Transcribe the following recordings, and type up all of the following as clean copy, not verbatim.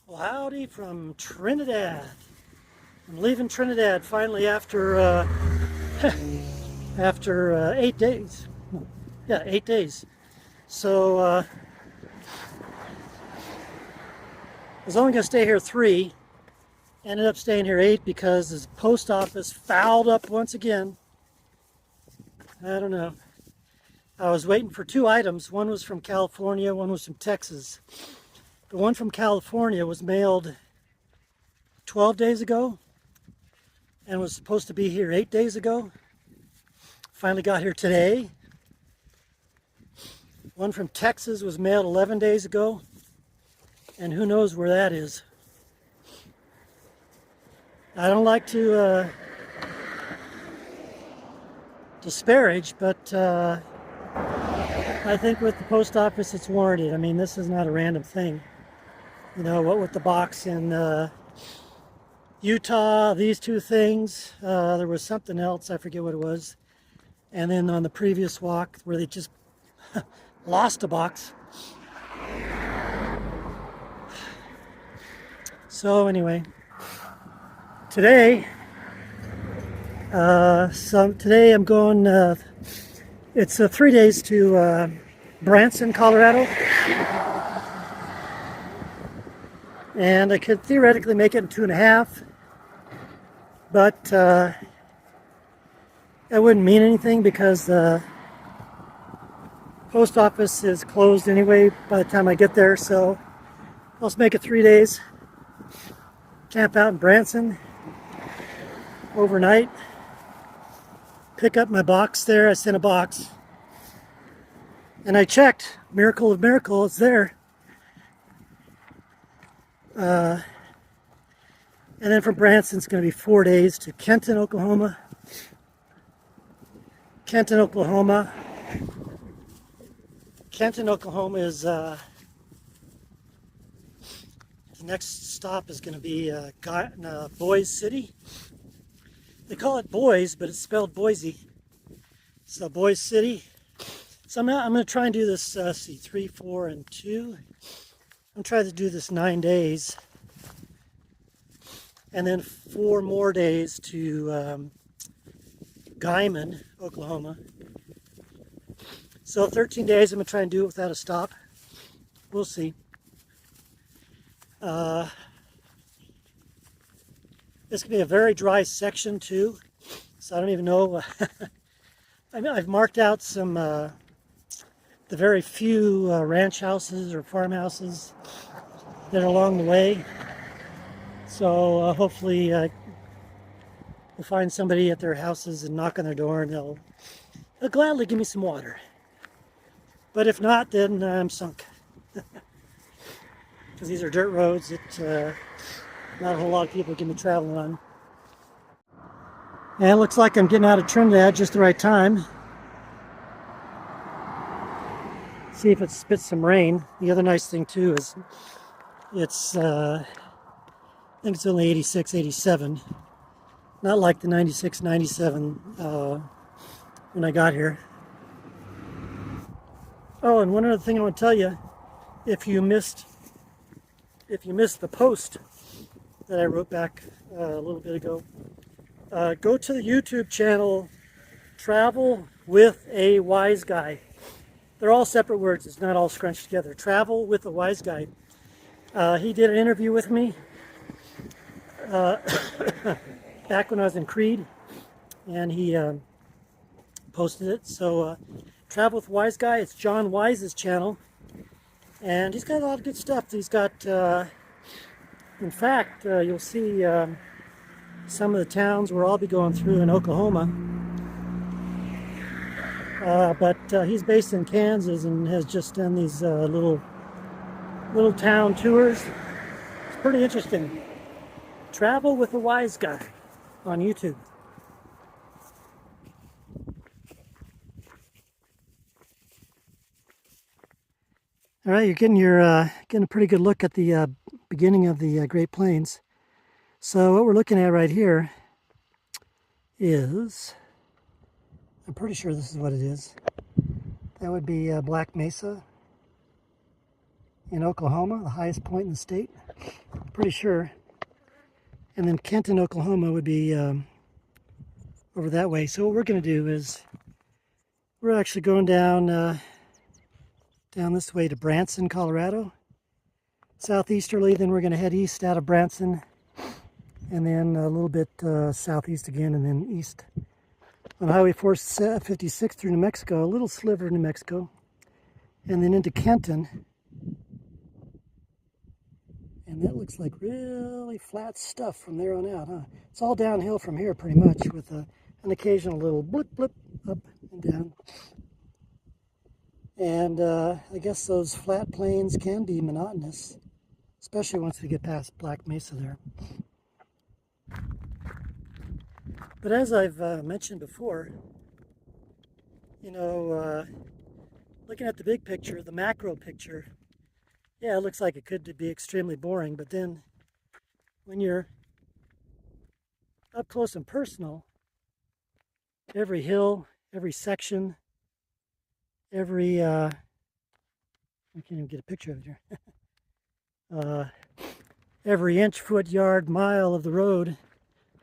Well, howdy from Trinidad. I'm leaving Trinidad finally after after 8 days. Yeah, 8 days. So I was only gonna stay here 3. Ended up staying here 8 because the post office fouled up once again. I don't know. I was waiting for 2 items. One was from California, one was from Texas. The one from California was mailed 12 days ago and was supposed to be here 8 days ago. Finally got here today. One from Texas was mailed 11 days ago, and who knows where that is. I don't like to disparage, but I think with the post office it's warranted. I mean, this is not a random thing. You know, what with the box in Utah, these 2 things, there was something else, I forget what it was. And then on the previous walk where they just lost a box. So anyway, today today I'm going, it's 3 days to Branson, Colorado. And I could theoretically make it in 2.5, but that wouldn't mean anything because the post office is closed anyway by the time I get there. So let's make it 3 days. Camp out in Branson overnight. Pick up my box there. I sent a box. And I checked. Miracle of miracle, it's there. And then from Branson, it's going to be 4 days to Kenton, Oklahoma. Kenton, Oklahoma. Kenton, Oklahoma is the next stop is going to be Boise City. They call it Boise, but it's spelled Boise. So Boise City. So I'm going to try and do this. See, 3, 4, and 2. I'm trying to do this 9 days, and then 4 more days to Guyman, Oklahoma. So 13 days. I'm going to try and do it without a stop. We'll see. This could be a very dry section too, so I don't even know. I mean, I've marked out some the very few ranch houses or farmhouses that are along the way. So hopefully we'll find somebody at their houses and knock on their door, and they'll gladly give me some water. But if not, then I'm sunk. Because these are dirt roads that not a whole lot of people can be traveling on. And it looks like I'm getting out of Trinidad just the right time. See if it spits some rain. The other nice thing too is it's I think it's only 86, 87. Not like the 96, 97 when I got here. Oh, and one other thing I want to tell you, if you missed the post that I wrote back a little bit ago, go to the YouTube channel Travel with a Wise Guy. They're all separate words. It's not all scrunched together. Travel with a Wise Guy. He did an interview with me back when I was in Creed, and he posted it. So Travel with a Wise Guy. It's John Wise's channel, and he's got a lot of good stuff. He's got, in fact, you'll see some of the towns where I'll be going through in Oklahoma. But he's based in Kansas and has just done these little town tours. It's pretty interesting. Travel with a Wise Guy on YouTube. All right, you're getting a pretty good look at the beginning of the Great Plains. So what we're looking at right here is, I'm pretty sure this is what it is. That would be Black Mesa. in Oklahoma, the highest point in the state, pretty sure. And then Kenton, Oklahoma would be over that way. So what we're going to do is we're actually going down down this way to Branson, Colorado, southeasterly. Then we're going to head east out of Branson, and then a little bit southeast again, and then east on Highway 456 through New Mexico, a little sliver of New Mexico, and then into Kenton. And that looks like really flat stuff from there on out, huh? It's all downhill from here pretty much, with an occasional little blip, blip, up and down. And I guess those flat plains can be monotonous, especially once we get past Black Mesa there. But as I've mentioned before, you know, looking at the big picture, the macro picture, yeah, it looks like it could be extremely boring, but then when you're up close and personal, every hill, every section, every, I can't even get a picture of it here, every inch, foot, yard, mile of the road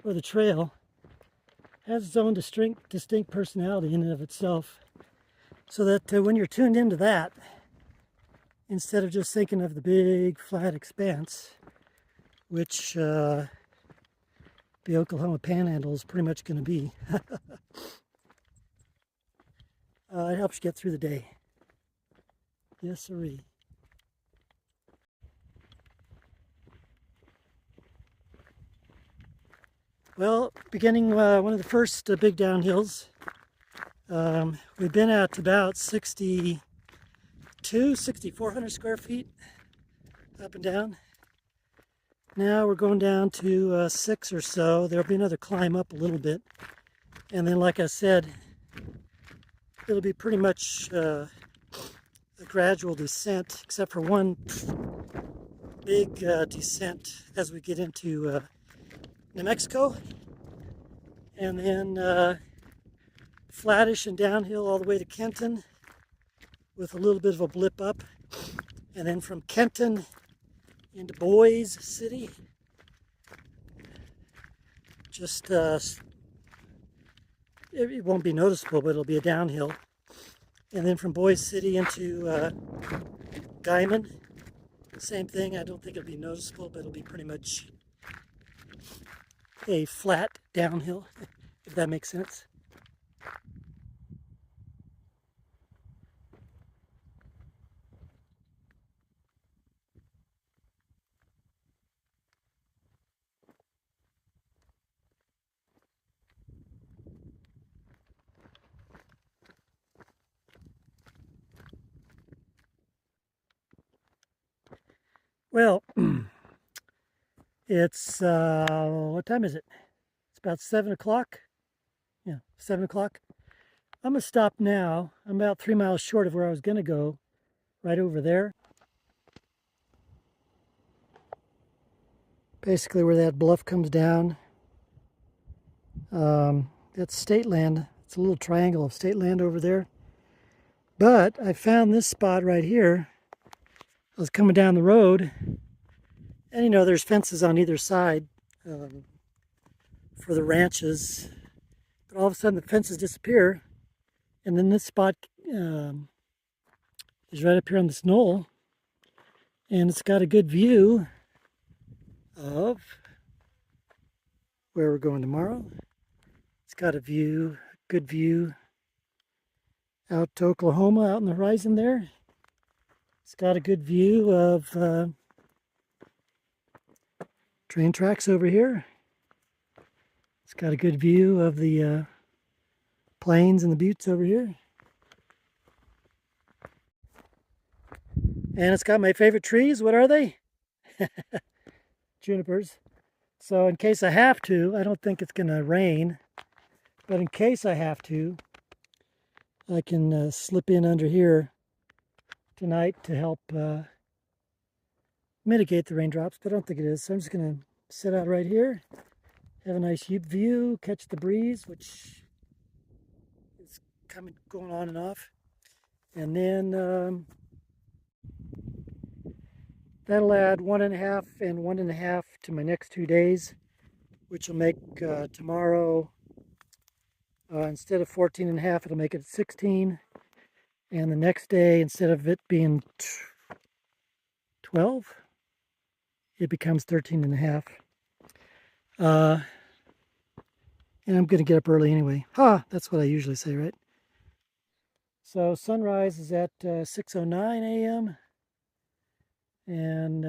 or the trail has its own distinct personality in and of itself, so that when you're tuned into that, instead of just thinking of the big flat expanse, which the Oklahoma Panhandle is pretty much going to be, it helps you get through the day. Yes, sirree. Well, beginning one of the first big downhills, we've been at about 6,400 square feet up and down. Now we're going down to 6 or so. There'll be another climb up a little bit. And then, like I said, it'll be pretty much a gradual descent, except for one big descent as we get into New Mexico. And then flattish and downhill all the way to Kenton with a little bit of a blip up. And then from Kenton into Boise City, just it won't be noticeable, but it'll be a downhill. And then from Boise City into Guyman, same thing. I don't think it'll be noticeable, but it'll be pretty much a flat downhill, if that makes sense. Well, it's, what time is it? It's about 7 o'clock. Yeah, 7 o'clock. I'm going to stop now. I'm about 3 miles short of where I was going to go, right over there. Basically where that bluff comes down. That's state land. It's a little triangle of state land over there. But I found this spot right here. I was coming down the road, and you know, there's fences on either side for the ranches. But all of a sudden the fences disappear, and then this spot is right up here on this knoll, and it's got a good view of where we're going tomorrow. It's got a good view out to Oklahoma, out in the horizon there. It's got a good view of train tracks over here. It's got a good view of the plains and the buttes over here. And it's got my favorite trees. What are they? Junipers. So in case I have to, I don't think it's going to rain, but in case I have to, I can slip in under here tonight to help mitigate the raindrops, but I don't think it is. So I'm just going to sit out right here, have a nice view, catch the breeze, which is going on and off, and then That'll add 1.5 and 1.5 to my next 2 days, which will make tomorrow, instead of 14.5, it'll make it 16. And the next day, instead of it being 12, it becomes 13.5. And I'm going to get up early anyway. That's what I usually say, right? So sunrise is at 6:09 a.m. And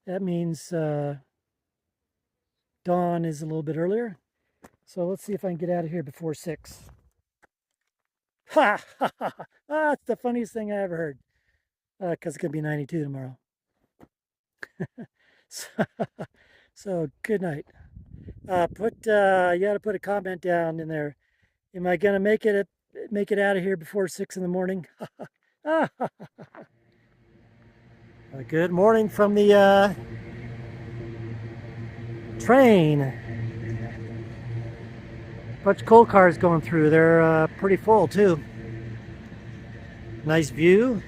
that means dawn is a little bit earlier. So let's see if I can get out of here before 6. Ha! Ha! Ha! That's the funniest thing I ever heard. Because it's going to be 92 tomorrow. So good night. You got to put a comment down in there. Am I going to make it out of here before 6 in the morning? Good morning from the train. Bunch of coal cars going through. They're pretty full too. Nice view.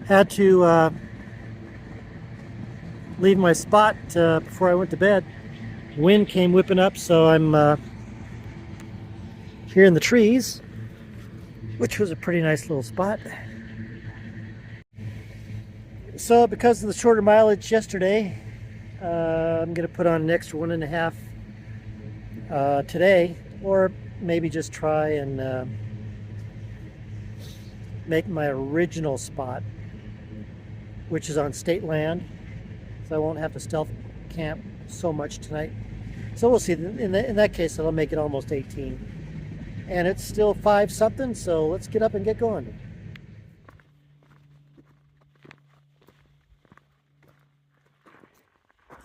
Had to leave my spot before I went to bed. Wind came whipping up, so I'm here in the trees, which was a pretty nice little spot. So because of the shorter mileage yesterday, I'm going to put on an extra 1.5 today, or maybe just try and make my original spot, which is on state land, so I won't have to stealth camp so much tonight. So we'll see. In that case, it'll make it almost 18. And it's still 5 something, so let's get up and get going.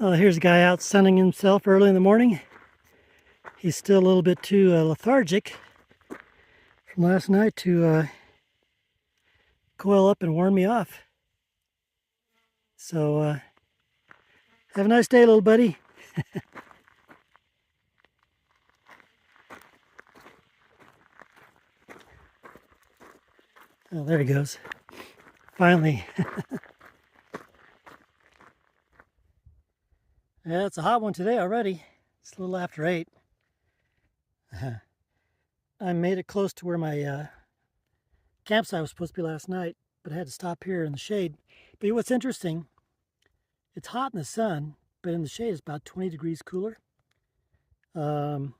Here's a guy out sunning himself early in the morning. He's still a little bit too lethargic from last night to coil up and warm me off. So have a nice day, little buddy. Oh, there he goes. Finally. Yeah, it's a hot one today already. It's a little after 8. I made it close to where my campsite was supposed to be last night, but I had to stop here in the shade. But what's interesting, it's hot in the sun, but in the shade it's about 20 degrees cooler. And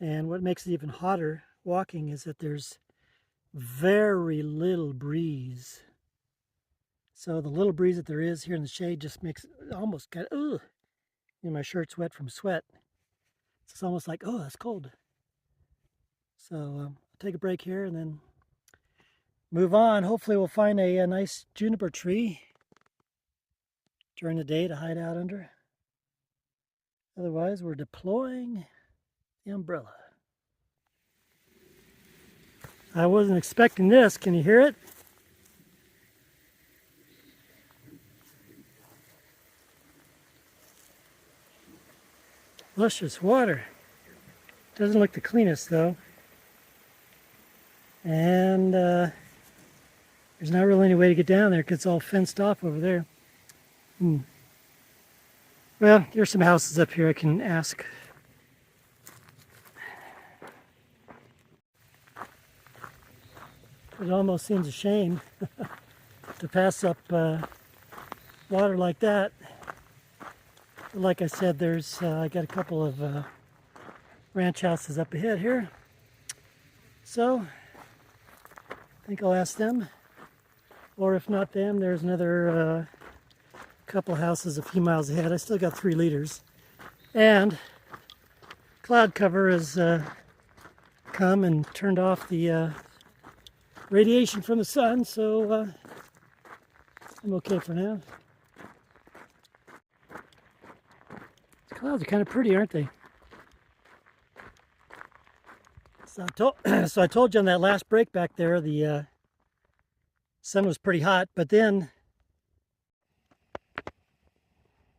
what makes it even hotter walking is that there's very little breeze. So the little breeze that there is here in the shade just makes it almost kind of, my shirt's wet from sweat. It's almost like, oh, that's cold. So I'll take a break here and then move on. Hopefully we'll find a nice juniper tree during the day to hide out under. Otherwise, we're deploying the umbrella. I wasn't expecting this. Can you hear it? Luscious water. Doesn't look the cleanest though. And there's not really any way to get down there because it's all fenced off over there. Well, there's some houses up here I can ask. It almost seems a shame to pass up water like that. Like I said, I got a couple of ranch houses up ahead here. So I think I'll ask them. Or if not them, there's another couple houses a few miles ahead. I still got 3 liters. And cloud cover has come and turned off the radiation from the sun, so I'm okay for now. The clouds are kind of pretty, aren't they? So I told you on that last break back there, the sun was pretty hot, but then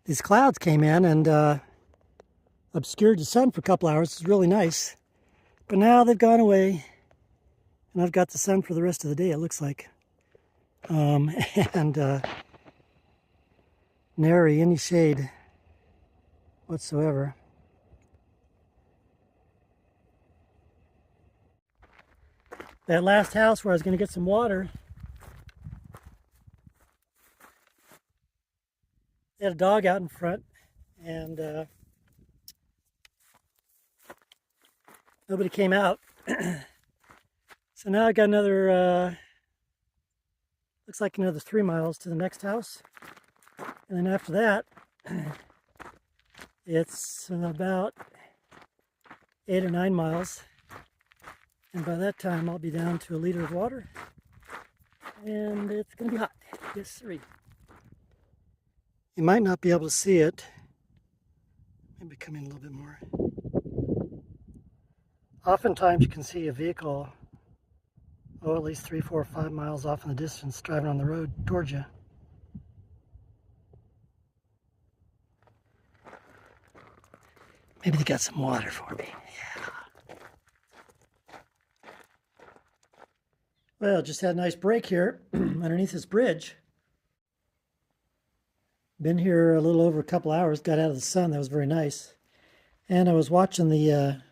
these clouds came in and obscured the sun for a couple hours. It's really nice. But now they've gone away, and I've got the sun for the rest of the day, it looks like. and nary any shade whatsoever. That last house where I was going to get some water, they had a dog out in front, and nobody came out. So now I got another, looks like another 3 miles to the next house. And then after that, it's about 8 or 9 miles. And by that time, I'll be down to a liter of water. And it's going to be hot. Yes, sir. You might not be able to see it. Maybe come in a little bit more. Oftentimes you can see a vehicle, at least 3, 4, 5 miles off in the distance driving on the road towards you. Maybe they got some water for me. Yeah. Well, just had a nice break here underneath this bridge. Been here a little over a couple hours, got out of the sun. That was very nice. And I was watching the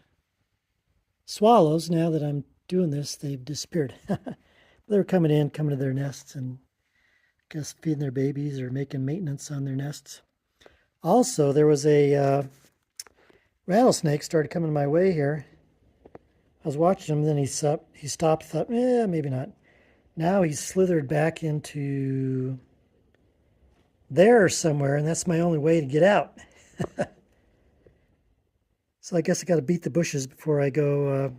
swallows. Now that I'm doing this, they've disappeared. They were coming to their nests, and I guess feeding their babies or making maintenance on their nests. Also, there was a rattlesnake started coming my way here. I was watching him, then he stopped, thought, maybe not. Now he's slithered back into there somewhere, and that's my only way to get out. So I guess I got to beat the bushes before I go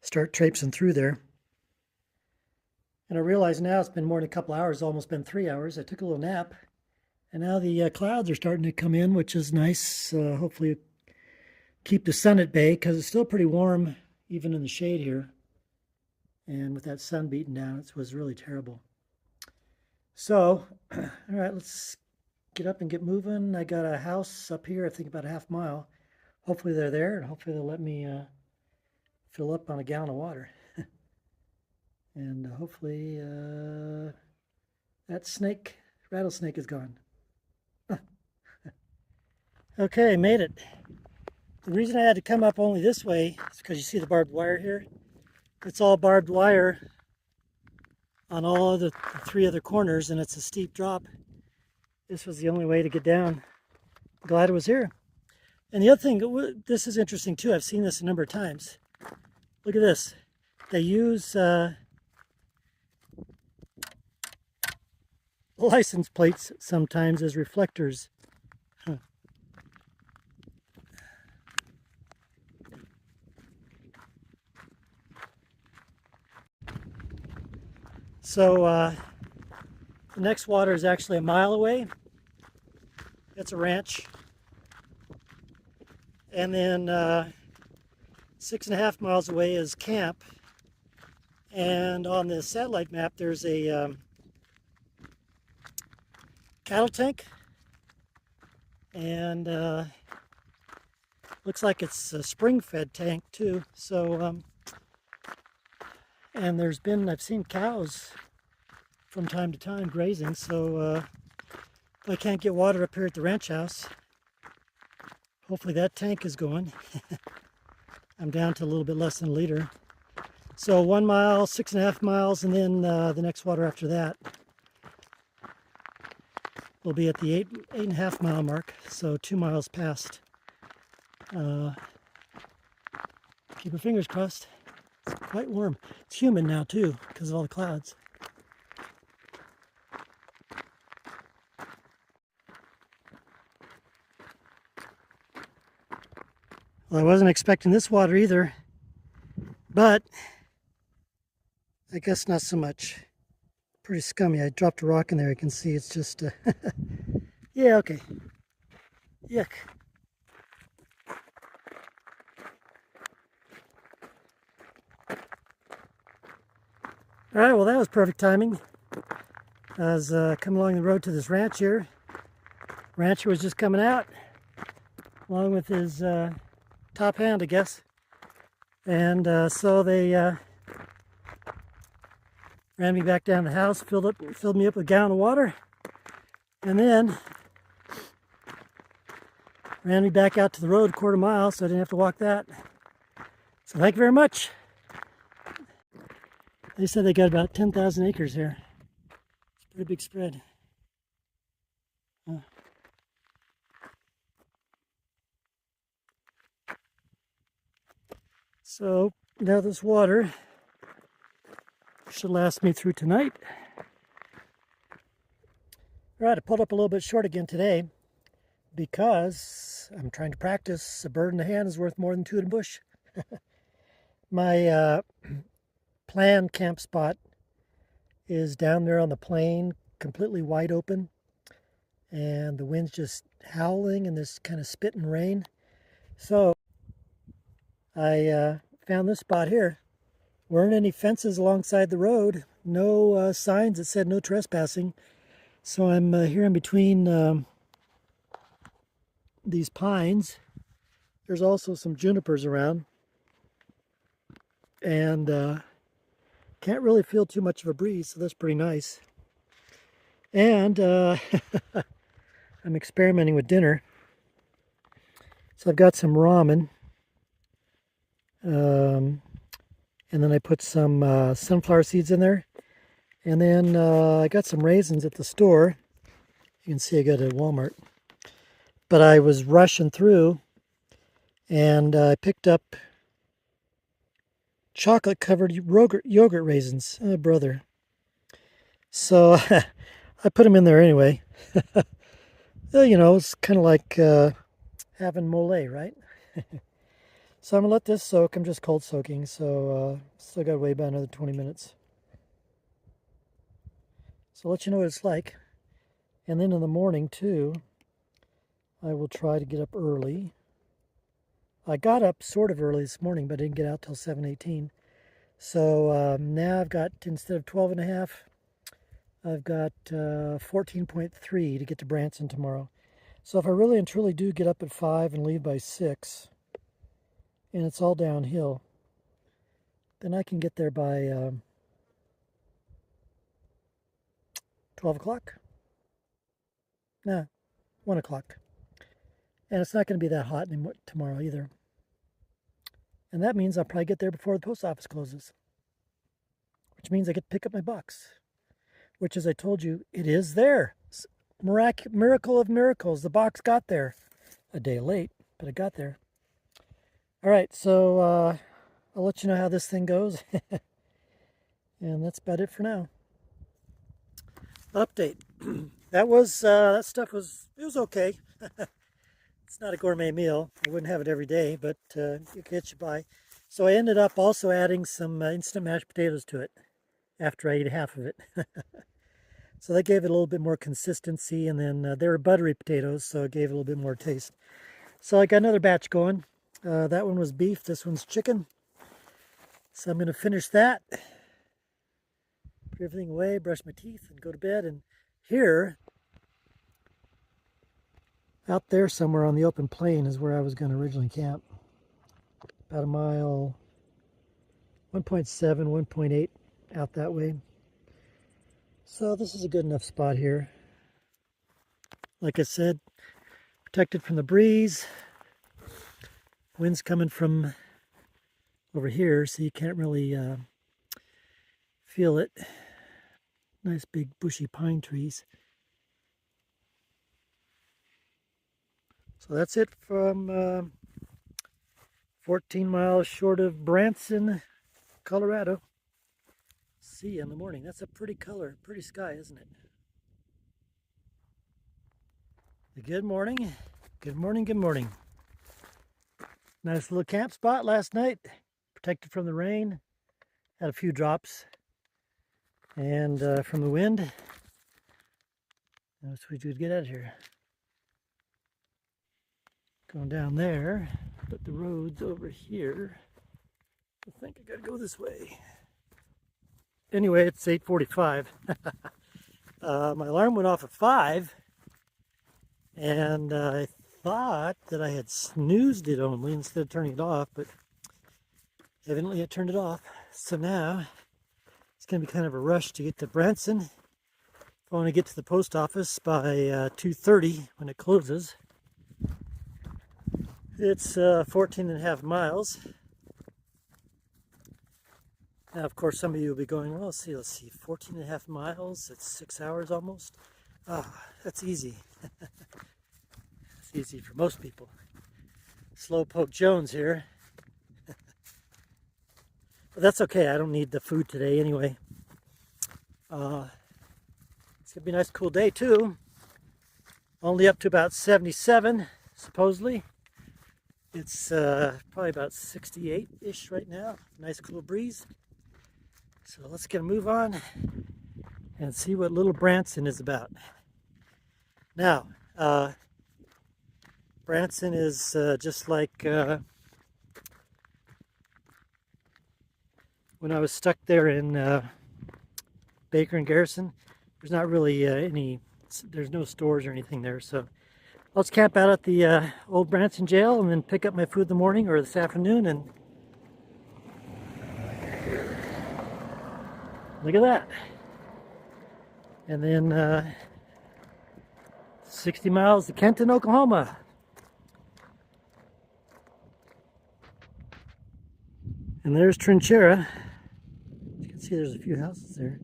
start traipsing through there. And I realize now it's been more than a couple hours, almost been 3 hours. I took a little nap, and now the clouds are starting to come in, which is nice. Hopefully keep the sun at bay, because it's still pretty warm even in the shade here. And with that sun beating down, it was really terrible. So, all right, let's get up and get moving. I got a house up here, I think about a half mile. Hopefully they're there, and hopefully they'll let me fill up on a gallon of water. And hopefully that rattlesnake is gone. Okay, made it. The reason I had to come up only this way is because you see the barbed wire here. It's all barbed wire on all of the 3 other corners, and it's a steep drop. This was the only way to get down. I'm glad it was here. And the other thing, this is interesting too. I've seen this a number of times. Look at this. They use license plates sometimes as reflectors. Huh. So the next water is actually a mile away. It's a ranch. And then 6.5 miles away is camp. And on the satellite map, there's a cattle tank. And looks like it's a spring-fed tank too. So, and I've seen cows from time to time grazing. So if I can't get water up here at the ranch house, hopefully that tank is going. I'm down to a little bit less than a liter. So 1 mile, 6.5 miles, and then the next water after that will be at the 8.5 mile mark. So 2 miles past. Keep your fingers crossed. It's quite warm. It's humid now too because of all the clouds. Well, I wasn't expecting this water either, but I guess not so much. Pretty scummy. I dropped a rock in there. You can see it's just, yeah, okay. Yuck. All right, well, that was perfect timing. I was coming along the road to this ranch here. Rancher was just coming out, along with his top hand, I guess. And so they ran ran me back down to the house, filled me up with a gallon of water, and then ran me back out to the road a quarter mile so I didn't have to walk that. So thank you very much. They said they got about 10,000 acres here. It's a pretty big spread. So now this water should last me through tonight. All right, I pulled up a little bit short again today because I'm trying to practice a bird in the hand is worth more than two in the bush. My planned camp spot is down there on the plain, completely wide open, and the wind's just howling and this kind of spitting rain. So I found this spot here. Weren't any fences alongside the road, no signs that said no trespassing. So I'm here in between these pines. There's also some junipers around, and can't really feel too much of a breeze, so that's pretty nice. And I'm experimenting with dinner. So I've got some ramen, and then I put some sunflower seeds in there, and then I got some raisins at the store. You can see I got it at Walmart. But I was rushing through, and I picked up chocolate-covered yogurt raisins. Oh, brother. So I put them in there anyway. You know, it's kind of like having mole, right? So I'm going to let this soak. I'm just cold soaking, so still got to wait about another 20 minutes. So I'll let you know what it's like. And then in the morning, too, I will try to get up early. I got up sort of early this morning, but I didn't get out till 7:18. So now I've got, instead of 12 and a half, I've got 14.3 to get to Branson tomorrow. So if I really and truly do get up at 5 and leave by 6, and it's all downhill, then I can get there by 12 o'clock. Nah, 1 o'clock. And it's not going to be that hot tomorrow either. And that means I'll probably get there before the post office closes, which means I get to pick up my box, which, as I told you, it is there. Miracle of miracles. The box got there a day late, but it got there. All right, so I'll let you know how this thing goes. And that's about it for now. Update. That stuff was okay. It's not a gourmet meal. I wouldn't have it every day, but it gets you by. So I ended up also adding some instant mashed potatoes to it after I ate half of it. So that gave it a little bit more consistency, and then they were buttery potatoes, so it gave it a little bit more taste. So I got another batch going. That one was beef, this one's chicken. So I'm going to finish that, put everything away, brush my teeth, and go to bed. And here, out there somewhere on the open plain is where I was going to originally camp. About a mile, 1.7, 1.8 out that way. So this is a good enough spot here. Like I said, protected from the breeze. Wind's coming from over here, so you can't really feel it. Nice big bushy pine trees. So that's it from 14 miles short of Branson, Colorado. See you in the morning. That's a pretty color, pretty sky, isn't it? Good morning. Good morning, good morning. Nice little camp spot last night. Protected from the rain. Had a few drops. And from the wind. That's what we'd get out of here. Going down there, but the road's over here. I think I gotta go this way. Anyway, it's 8:45. My alarm went off at 5, and I thought that I had snoozed it only instead of turning it off, but evidently I turned it off. So now It's going to be kind of a rush to get to Branson. If I want to get to the post office by 2:30 when it closes. It's 14 and a half miles. Now, of course, some of you will be going, well, let's see, 14 and a half miles, it's 6 hours almost. Ah, that's easy. It's easy for most people. Slowpoke Jones here. But that's okay, I don't need the food today anyway. It's gonna be a nice cool day too. Only up to about 77, supposedly. It's probably about 68-ish right now. Nice cool breeze. So let's get a move on and see what little Branson is about. Now, Branson is just like when I was stuck there in Baker and Garrison. There's not really there's no stores or anything there, so let's camp out at the old Branson jail and then pick up my food in the morning or this afternoon. And look at that. And then 60 miles to Kenton, Oklahoma. And there's Trinchera. You can see there's a few houses there.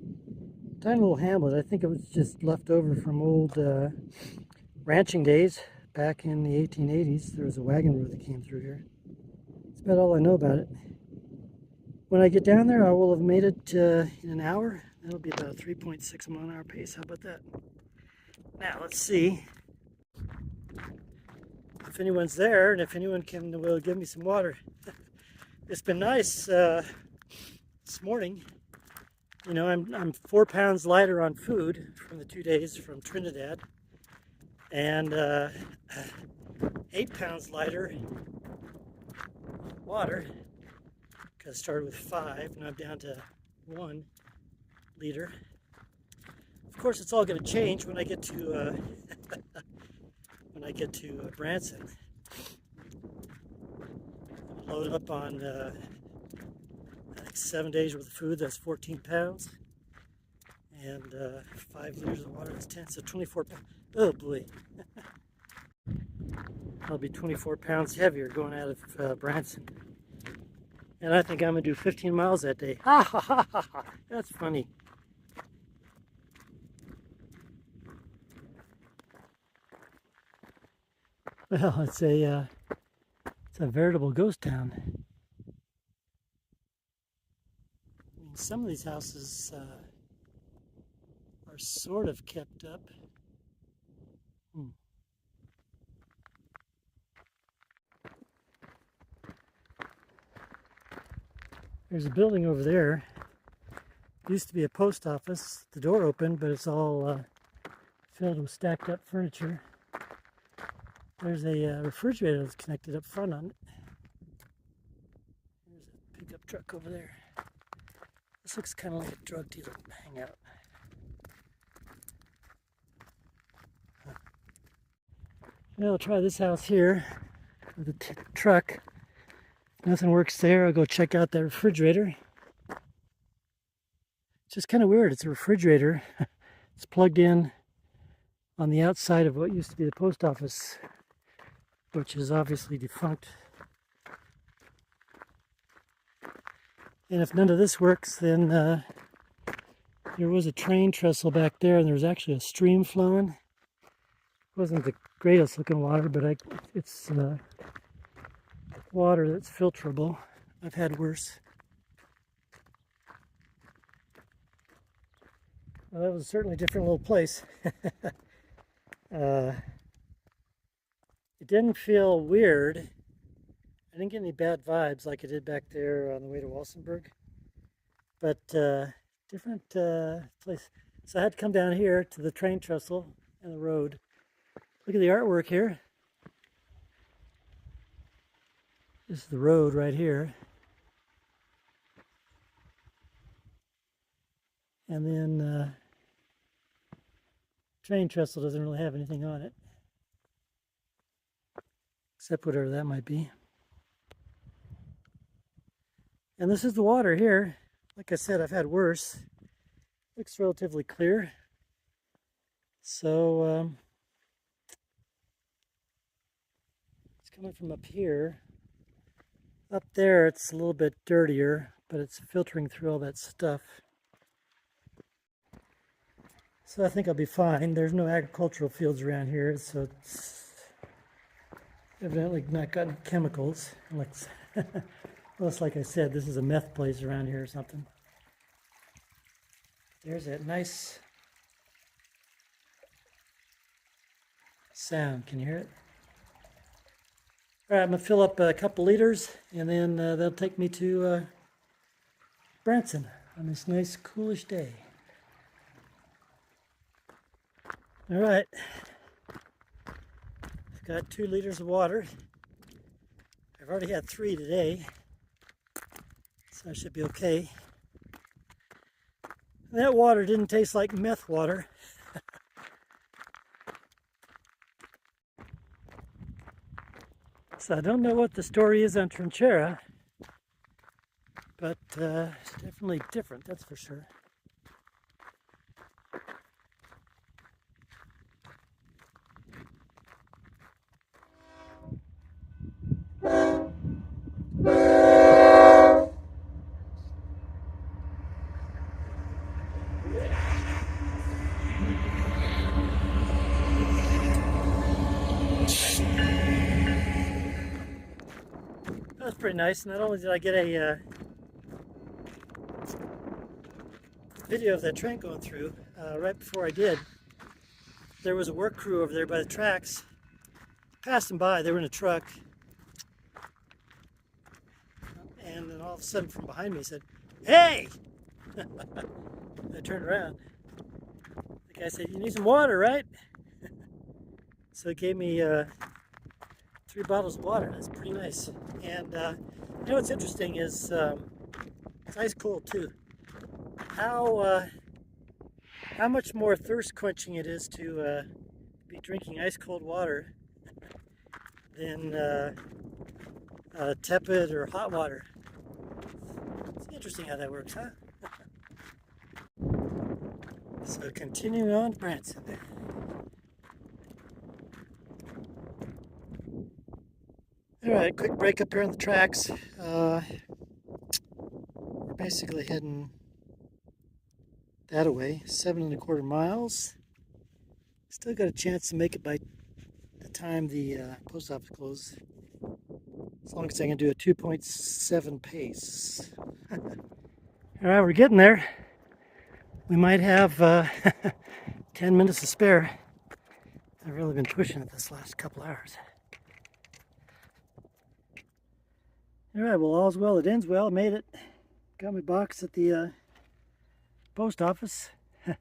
Tiny little hamlet. I think it was just left over from old ranching days back in the 1880s. There was a wagon road that came through here. That's about all I know about it. When I get down there, I will have made it in an hour. That'll be about a 3.6 mile an hour pace. How about that? Now, let's see if anyone's there and if anyone will give me some water. It's been nice this morning. You know, I'm 4 pounds lighter on food from the 2 days from Trinidad, and 8 pounds lighter on water, because I started with 5, and I'm down to 1 liter. Of course, it's all going to change when I get to Branson. Load up on I think 7 days worth of food. That's 14 pounds, and 5 liters of water. That's 10, so 24 pounds. Oh boy. I'll be 24 pounds heavier going out of Branson. And I think I'm going to do 15 miles that day. Ha ha ha ha ha. That's funny. Well, it's a veritable ghost town. I mean, some of these houses are sort of kept up. There's a building over there. Used to be a post office. The door opened, but it's all filled with stacked up furniture. There's a refrigerator that's connected up front on it. There's a pickup truck over there. This looks kind of like a drug dealer hangout. Now I'll try this house here with the truck. Nothing works there. I'll go check out that refrigerator. It's just kind of weird. It's a refrigerator. It's plugged in on the outside of what used to be the post office, which is obviously defunct. And if none of this works, then there was a train trestle back there, and there was actually a stream flowing. It wasn't the greatest looking water, but it's water that's filterable. I've had worse. Well, that was certainly a different little place. It didn't feel weird. I didn't get any bad vibes like I did back there on the way to Walsenburg. But different place. So I had to come down here to the train trestle and the road. Look at the artwork here. This is the road right here. And then train trestle doesn't really have anything on it, except whatever that might be. And this is the water here. like I said, I've had worse. Looks relatively clear. So it's coming from up here. Up there, it's a little bit dirtier, but it's filtering through all that stuff. So I think I'll be fine. There's no agricultural fields around here, so it's evidently not gotten chemicals. Unless, like I said, this is a meth place around here or something. There's that nice sound. Can you hear it? All right, I'm gonna fill up a couple liters, and then that'll take me to Branson on this nice, coolish day. All right, I've got 2 liters of water. I've already had 3 today, so I should be okay. And that water didn't taste like meth water. So I don't know what the story is on Trinchera, but it's definitely different, that's for sure. That was pretty nice. Not only did I get a video of that train going through, right before I did, there was a work crew over there by the tracks. Passed them by, they were in a truck. And then all of a sudden from behind me said, "Hey!" I turned around. The guy said, "You need some water, right?" So he gave me 3 bottles of water. That's pretty nice. And you know what's interesting is it's ice cold too. How much more thirst quenching it is to be drinking ice cold water than tepid or hot water. It's interesting how that works, huh? So continuing on to Branson. All right, quick break up here on the tracks. We're basically heading that away, 7¼ miles. Still got a chance to make it by the time the post office closes. As long as I can do a 2.7 pace. All right, we're getting there. We might have 10 minutes to spare. I've really been pushing it this last couple hours. All right, well, all's well that ends well. Made it. Got my box at the post office. How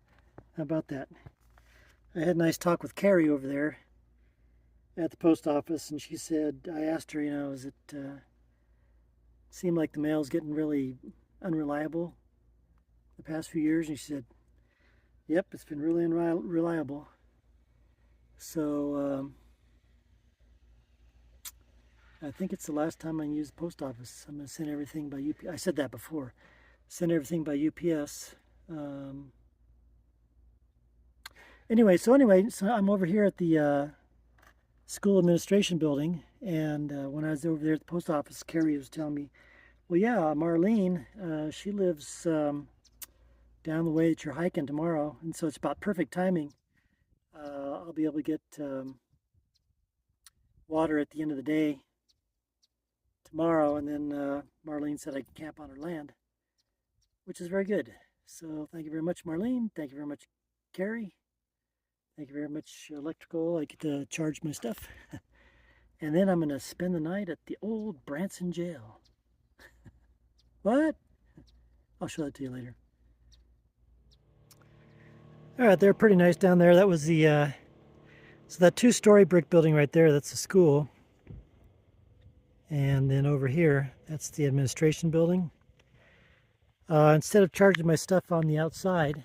about that? I had a nice talk with Carrie over there at the post office, and she said, I asked her, does it seem like the mail's getting really unreliable the past few years? And she said, yep, it's been really unreliable. So I think it's the last time I use the post office. I'm going to send everything by UPS. I said that before. Send everything by UPS. Anyway, so I'm over here at the school administration building, and when I was over there at the post office, Carrie was telling me, well, yeah, Marlene, she lives down the way that you're hiking tomorrow, and so it's about perfect timing. I'll be able to get water at the end of the day tomorrow, and then Marlene said I could camp on her land, which is very good. So thank you very much, Marlene. Thank you very much, Carrie. Thank you very much, electrical. I get to charge my stuff. And then I'm going to spend the night at the old Branson jail. What? I'll show that to you later. All right, they're pretty nice down there. That was the, so that 2-story brick building right there, that's the school. And then over here, that's the administration building. Instead of charging my stuff on the outside,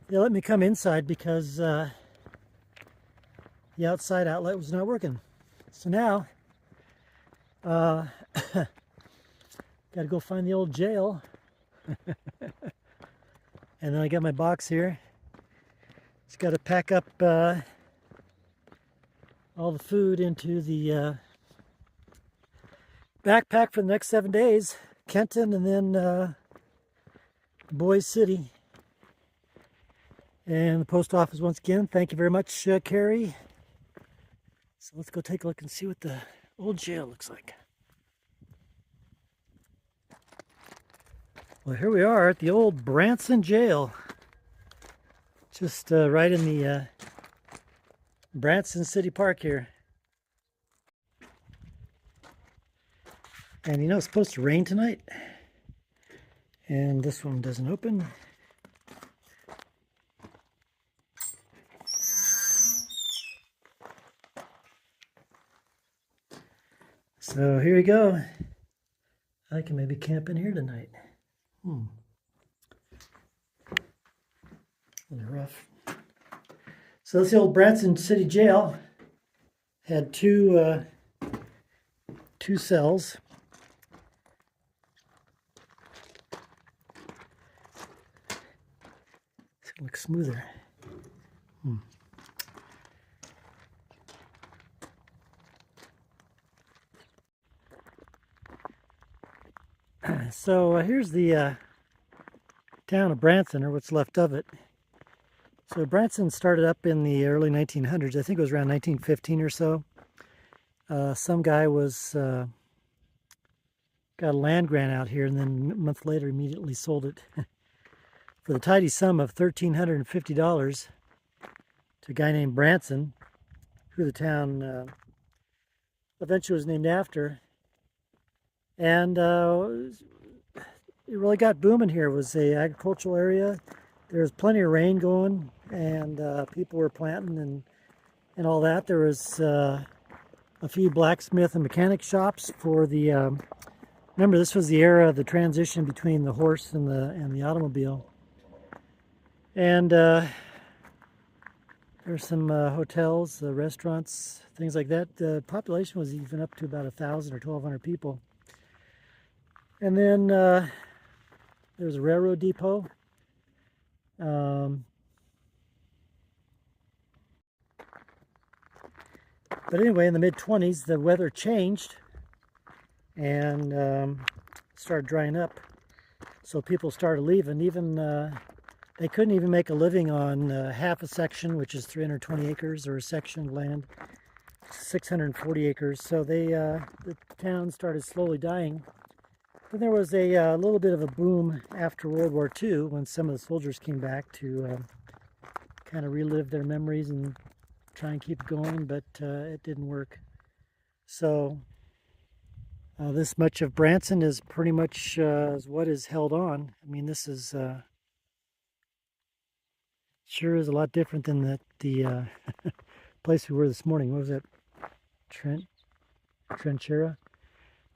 they let me come inside because the outside outlet was not working. So now, Got to go find the old jail. And then I got my box here. Just got to pack up all the food into the backpack for the next 7 days. Kenton and then Boise City. And the post office once again. Thank you very much, Carrie. So let's go take a look and see what the old jail looks like. Well, here we are at the old Branson Jail. Just right in the Branson City Park here. And you know, it's supposed to rain tonight. And this one doesn't open. So here we go. I can maybe camp in here tonight. A little rough. So this old Branson City Jail had two cells. It's gonna look smoother. So here's the town of Branson, or what's left of it. So Branson started up in the early 1900s. I think it was around 1915 or so. Some guy was got a land grant out here, and then a month later immediately sold it for the tidy sum of $1,350 to a guy named Branson, who the town eventually was named after. And it really got booming here. It was an agricultural area. There was plenty of rain going, and people were planting and all that. There was a few blacksmith and mechanic shops for the. Remember, this was the era of the transition between the horse and the automobile. And there's some hotels, restaurants, things like that. The population was even up to about 1,000 or 1,200 people. And then there was a railroad depot. But anyway, in the mid-20s, the weather changed and started drying up. So people started leaving. Even they couldn't even make a living on half a section, which is 320 acres, or a section of land, 640 acres. So the town started slowly dying. Then there was a little bit of a boom after World War II when some of the soldiers came back to kind of relive their memories and try and keep going, but it didn't work. So this much of Branson is pretty much what is held on. I mean, this is sure is a lot different than the place we were this morning. What was that? Trenchera?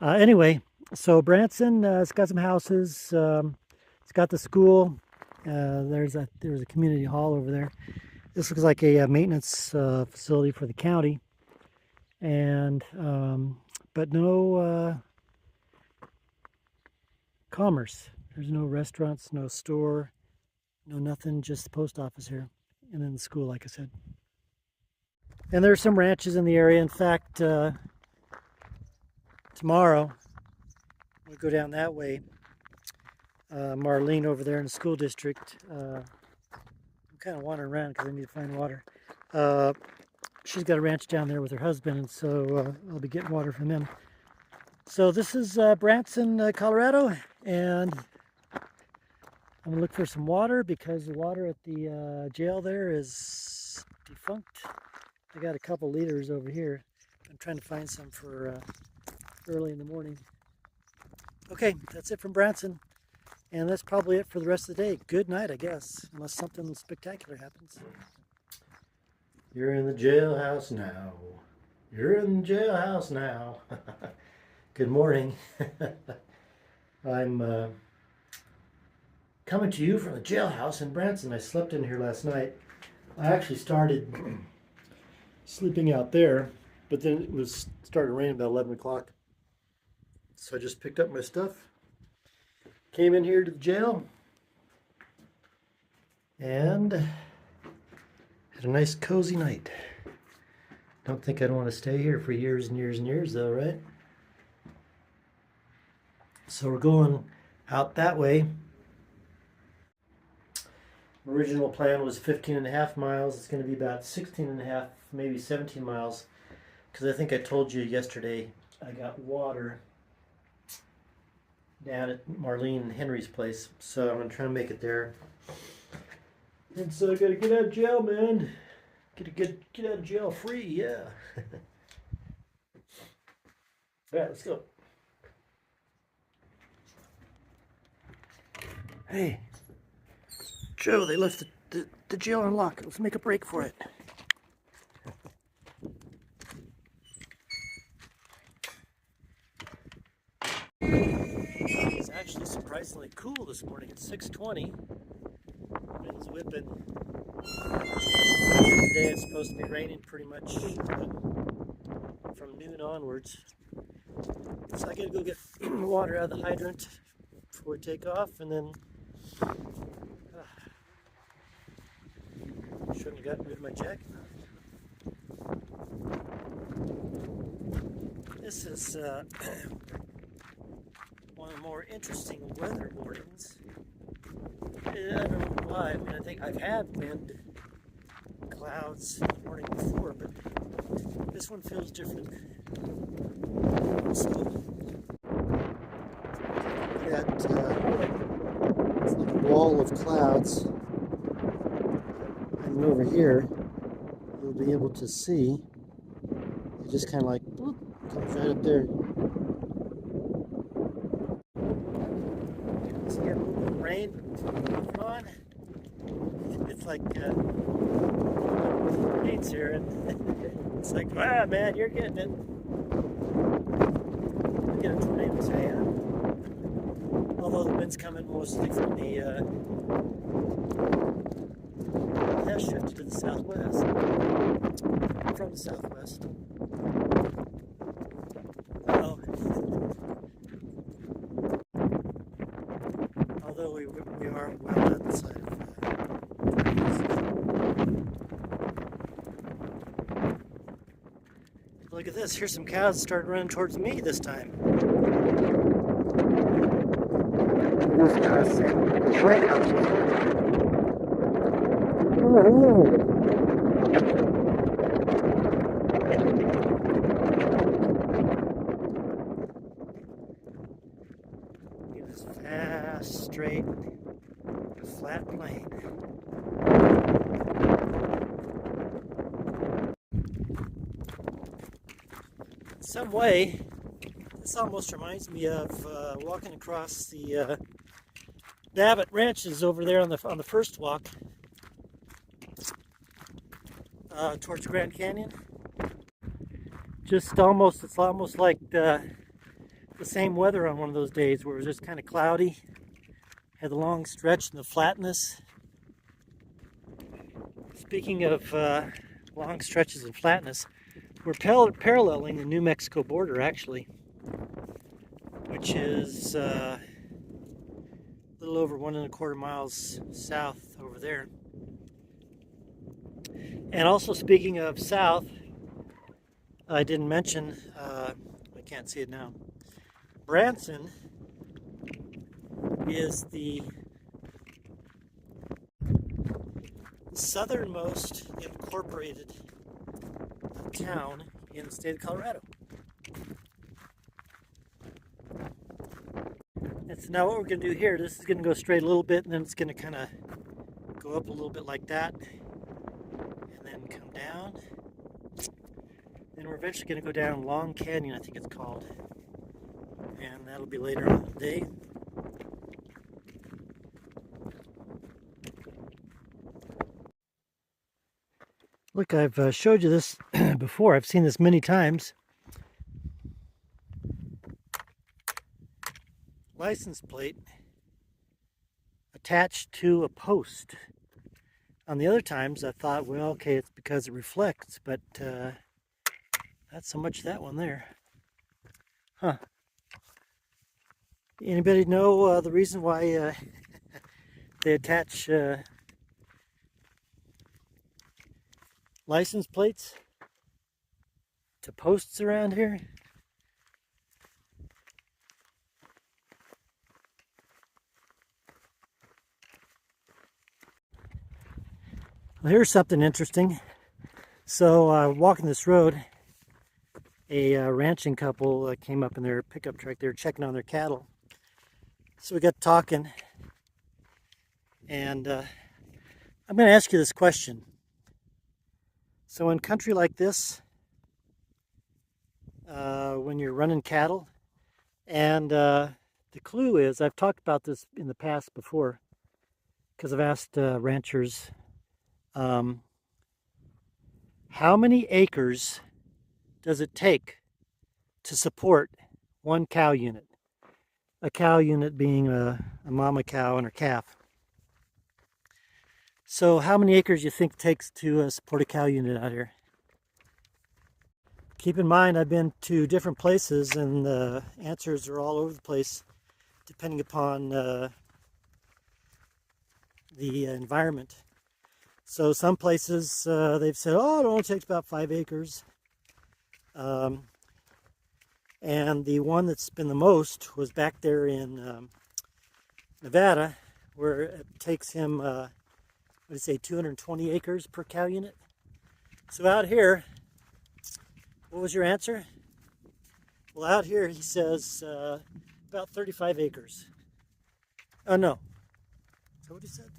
Anyway, so Branson, it's got some houses. It's got the school. There's a community hall over there. This looks like a maintenance facility for the county, and but no commerce. There's no restaurants, no store, no nothing. Just the post office here, and then the school, like I said. And there's some ranches in the area. In fact, tomorrow we'll go down that way. Marlene over there in the school district. I'm kind of wandering around because I need to find water. She's got a ranch down there with her husband, and so I'll be getting water from them. So this is Branson, Colorado, and I'm going to look for some water because the water at the jail there is defunct. I got a couple liters over here. I'm trying to find some for early in the morning. Okay, that's it from Branson. And that's probably it for the rest of the day. Good night, I guess, unless something spectacular happens. You're in the jailhouse now. You're in the jailhouse now. Good morning. I'm coming to you from the jailhouse in Branson. I slept in here last night. I actually started sleeping out there, but then it started raining about 11 o'clock. So I just picked up my stuff Came in here to the jail and had a nice cozy night. Don't think I'd want to stay here for years and years and years though, right? So we're going out that way. Original plan was 15.5 miles. It's going to be about 16.5, maybe 17 miles. Because I think I told you yesterday I got water down at Marlene and Henry's place. So I'm going to try and make it there. And so I got to get out of jail, man. Get out of jail free, yeah. Alright, let's go. Hey, Joe, they left the jail unlocked. Let's make a break for it. It's actually surprisingly cool this morning. It's 6:20. Wind's whipping. Today it's supposed to be raining pretty much from noon onwards. So I gotta go get water out of the hydrant before we take off, and then shouldn't have gotten rid of my jacket. This is one of the more interesting weather mornings. I don't know why. I mean, I think I've had wind clouds the morning before, but this one feels different. So, that it's like a wall of clouds, and over here you'll be able to see it just kind of like whoop, comes right up there. So you get a little bit of rain on. It's like rain's here, and it's like, wow, man, you're getting it. I get a tornado today, huh? Although the wind's coming mostly from the has shifted to the southwest. From the southwest. Oh. Although we are well outside of look at this. Here's some cows started running towards me this time. It was fast, straight, flat plain. In some way, this almost reminds me of walking across the Davitt ranches over there on the first walk towards Grand Canyon. Just almost, it's almost like the same weather on one of those days where it was just kind of cloudy, had the long stretch and the flatness. Speaking of long stretches and flatness, we're paralleling the New Mexico border actually, which is a little over 1.25 miles south over there. And also, speaking of south, I didn't mention, I can't see it now, Branson is the southernmost incorporated town in the state of Colorado. And so now what we're going to do here, this is going to go straight a little bit, and then it's going to kind of go up a little bit like that, and then come down. Then we're eventually going to go down Long Canyon, I think it's called, and that'll be later on in the day. Look, I've showed you this before. I've seen this many times. License plate attached to a post. On the other times, I thought, well, okay, it's because it reflects, but not so much that one there. Huh. Anybody know the reason why they attach license plates to posts around here? Well, here's something interesting. So walking this road, a ranching couple came up in their pickup truck. They were checking on their cattle. So we got talking, and I'm going to ask you this question. So in country like this, when you're running cattle, and the clue is, I've talked about this in the past before, because I've asked ranchers, how many acres does it take to support one cow unit? A cow unit being a mama cow and her calf. So how many acres do you think it takes to support a cow unit out here? Keep in mind, I've been to different places and the answers are all over the place depending upon the environment. So some places they've said, oh, it only takes about 5 acres. And the one that's been the most was back there in Nevada, where it takes him, what did he say, 220 acres per cow unit. So out here, what was your answer? Well, out here he says about 35 acres. Oh no, is that what he said?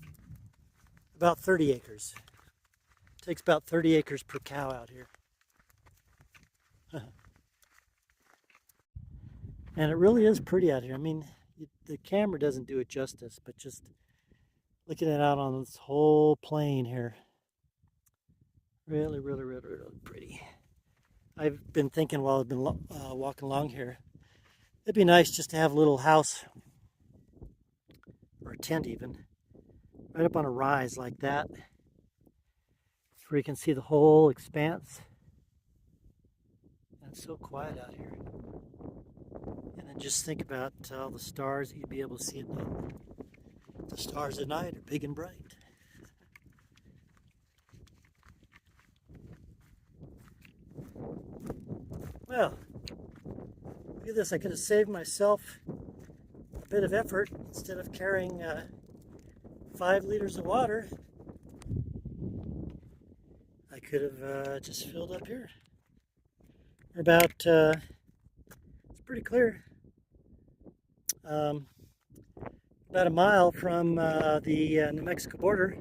About 30 acres. It takes about 30 acres per cow out here. And it really is pretty out here. I mean, the camera doesn't do it justice, but just looking at it out on this whole plain here, really, really, really, really pretty. I've been thinking while I've been walking along here, it'd be nice just to have a little house, or a tent even, right up on a rise like that, where you can see the whole expanse. And it's so quiet out here. And then just think about all the stars that you'd be able to see at night. The stars at night are big and bright. Well, look at this. I could have saved myself a bit of effort. Instead of carrying 5 liters of water, I could have just filled up here. About, it's pretty clear. About a mile from the New Mexico border.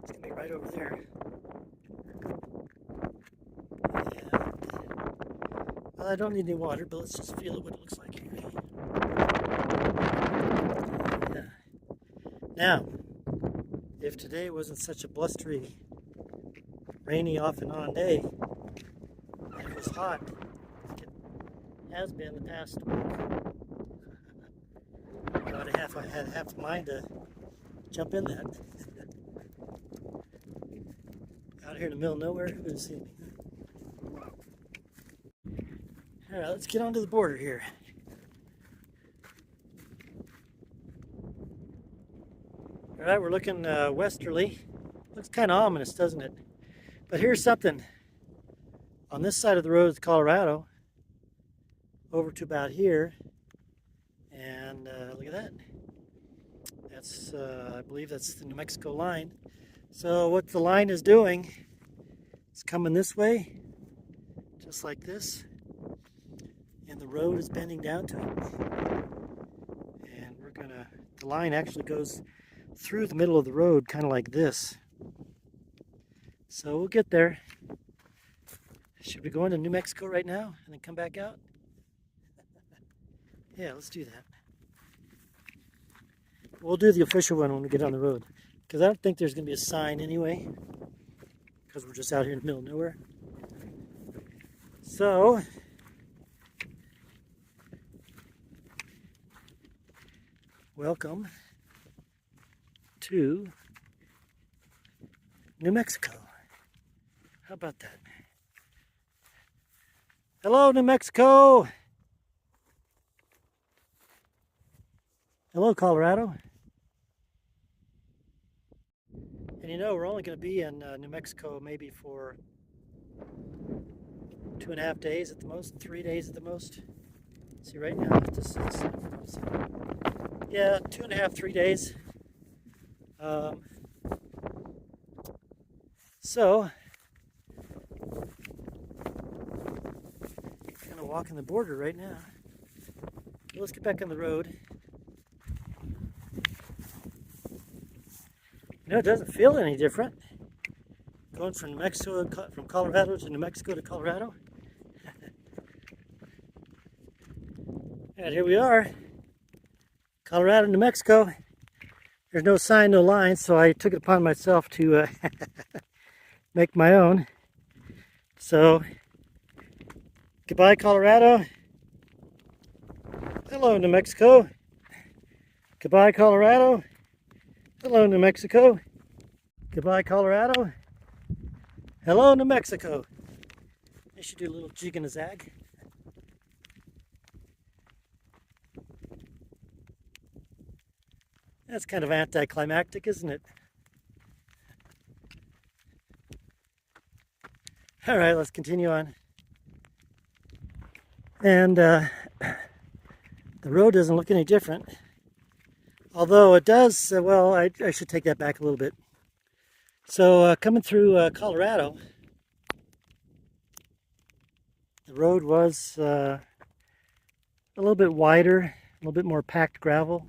It's going to be right over there. Well, I don't need any water, but let's just feel what it looks like here. Yeah. Now, if today wasn't such a blustery, rainy off and on day, and it was hot, like it has been the past week, I had half a mind to jump in that. Out here in the middle of nowhere, who would have seen me? Alright, let's get onto the border here. Alright, we're looking westerly. Looks kind of ominous, doesn't it? But here's something. On this side of the road is Colorado, over to about here, and look at that. That's, I believe that's the New Mexico line. So what the line is doing, it's coming this way, just like this, and the road is bending down to it. And we're gonna, the line actually goes through the middle of the road, kind of like this. So we'll get there. Should we go into New Mexico right now and then come back out? Yeah, let's do that. We'll do the official one when we get on the road, because I don't think there's going to be a sign anyway, because we're just out here in the middle of nowhere. So, welcome to New Mexico. How about that? Hello, New Mexico! Hello, Colorado. And you know, we're only going to be in New Mexico maybe for 2.5 days at the most, 3 days at the most. See, right now, yeah, 2.5, 3 days. Um, so, kind of walking the border right now. Let's get back on the road. You know, it doesn't feel any different. Going from from Colorado to New Mexico to Colorado. And here we are, Colorado, New Mexico. There's no sign, no line, so I took it upon myself to make my own. So, goodbye, Colorado. Hello, New Mexico. Goodbye, Colorado. Hello, New Mexico. Goodbye, Colorado. Hello, New Mexico. I should do a little jig and a zag. That's kind of anticlimactic, isn't it? All right, let's continue on. And the road doesn't look any different. Although it does, well, I should take that back a little bit. So coming through Colorado, the road was a little bit wider, a little bit more packed gravel.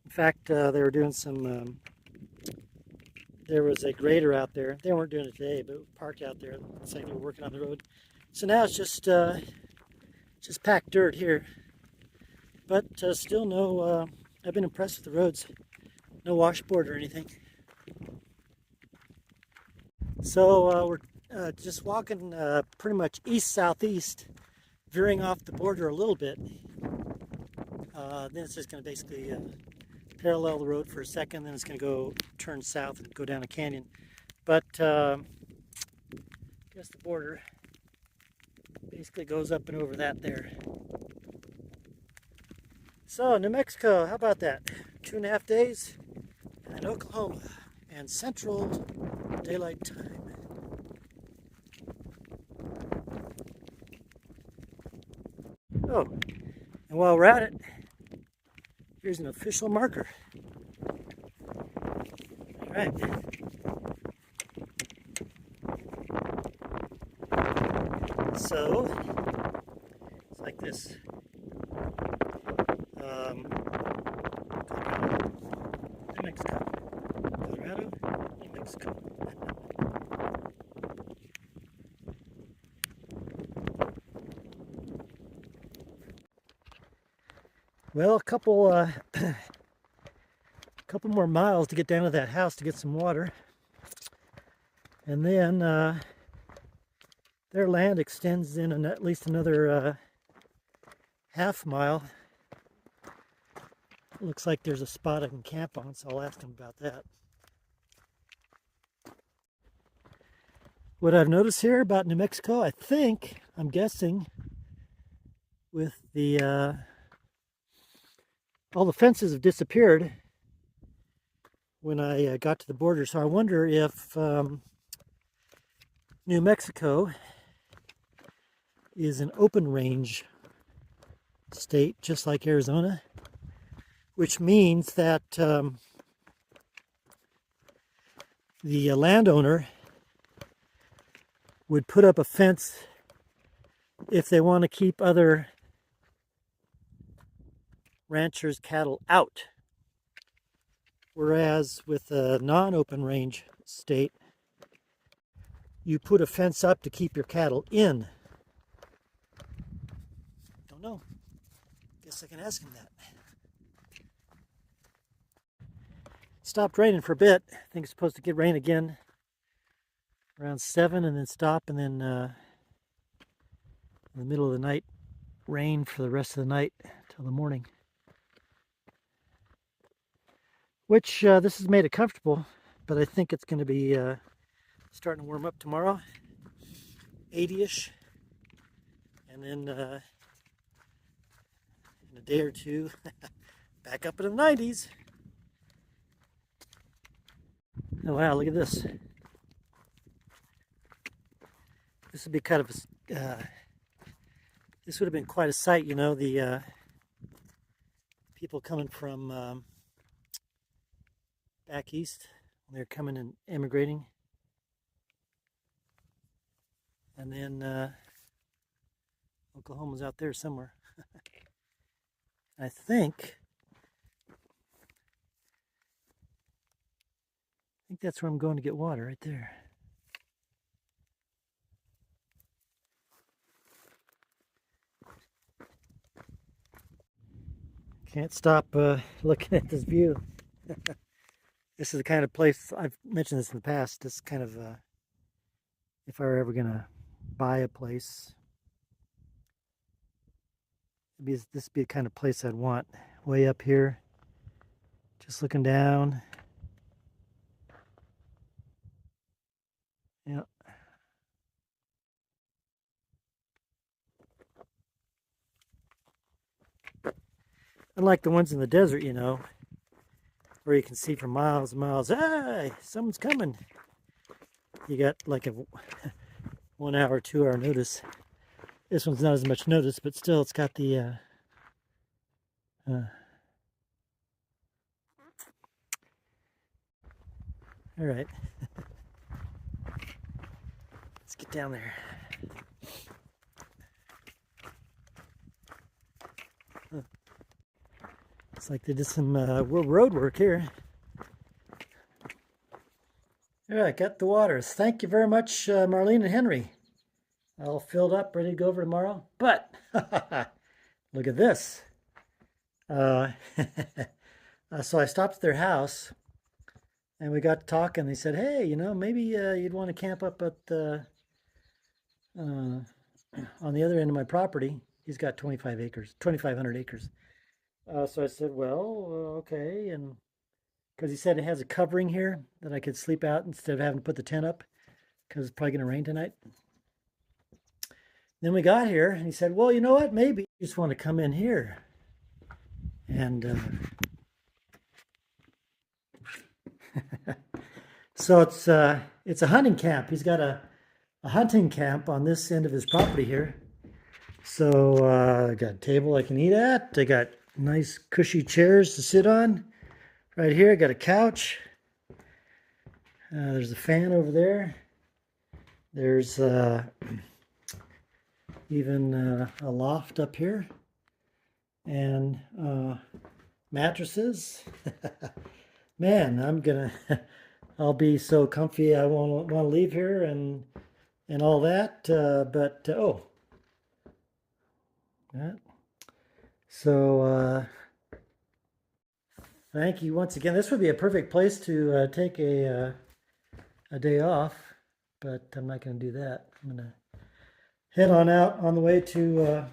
In fact, they were doing some, there was a grader out there. They weren't doing it today, but parked out there. It's like they were working on the road. So now it's just packed dirt here. But still no, I've been impressed with the roads. No washboard or anything. So we're just walking pretty much east-southeast, veering off the border a little bit. Then it's just going to basically parallel the road for a second, then it's going to go turn south and go down a canyon. But I guess the border basically goes up and over that there. So New Mexico, how about that? 2.5 days, and Oklahoma, and Central Daylight Time. Oh, and while we're at it, here's an official marker. All right. So, it's like this. New Mexico. Colorado, New Mexico. Well, a couple more miles to get down to that house to get some water, and then their land extends in at least another half mile. It looks like there's a spot I can camp on, so I'll ask them about that. What I've noticed here about New Mexico, I'm guessing, with the all the fences have disappeared when I got to the border, so I wonder if New Mexico is an open range state, just like Arizona, which means that the landowner would put up a fence if they want to keep other ranchers' cattle out. Whereas with a non-open range state, you put a fence up to keep your cattle in. Don't know. Guess I can ask him that. Stopped raining for a bit. I think it's supposed to get rain again around 7 and then stop, and then in the middle of the night, rain for the rest of the night till the morning. Which this has made it comfortable, but I think it's going to be starting to warm up tomorrow, 80-ish, and then in a day or two, Back up in the 90s. Oh wow, look at this. This would be kind of a, this would have been quite a sight, you know, the people coming from back east when they're coming and immigrating. And then Oklahoma's out there somewhere. I think that's where I'm going to get water, right there. Can't stop looking at this view. This is the kind of place, I've mentioned this in the past, this kind of, if I were ever gonna buy a place, this would be the kind of place I'd want. Way up here, just looking down. Yeah. Unlike the ones in the desert, you know, where you can see for miles and miles, hey, someone's coming. You got like a 1 hour, 2 hour notice. This one's not as much notice, but still it's got the all right. Let's get down there. Looks like they did some road work here. All right, got the waters. Thank you very much, Marlene and Henry. All filled up, ready to go over tomorrow. But look at this. So I stopped at their house, and we got to talking. They said, "Hey, you know, maybe you'd want to camp up at on the other end of my property." He's got 25 acres, 2,500 acres. So I said, "Well, okay," and because he said it has a covering here that I could sleep out instead of having to put the tent up because it's probably going to rain tonight. Then we got here, and he said, "Well, you know what? Maybe you just want to come in here." And so it's a hunting camp. He's got a hunting camp on this end of his property here. So I got a table I can eat at. I got nice cushy chairs to sit on. Right here, I got a couch. There's a fan over there. There's even a loft up here. And mattresses. Man, I'll be so comfy I won't want to leave here and all that. Oh. That. So thank you once again. This would be a perfect place to take a day off, but I'm not going to do that. I'm going to head on out on the way to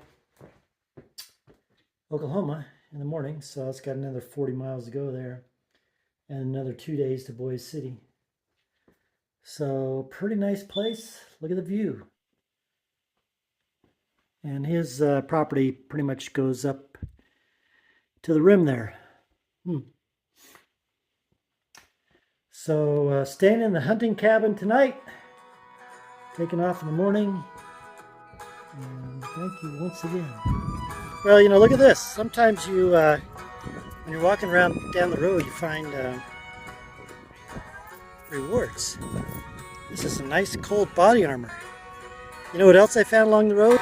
Oklahoma in the morning. So it's got another 40 miles to go there and another 2 days to Boise City. So pretty nice place. Look at the view. And his property pretty much goes up to the rim there. So staying in the hunting cabin tonight, taking off in the morning. And thank you once again. Well, you know, look at this. Sometimes you, when you're walking around down the road, you find rewards. This is some nice cold body armor. You know what else I found along the road?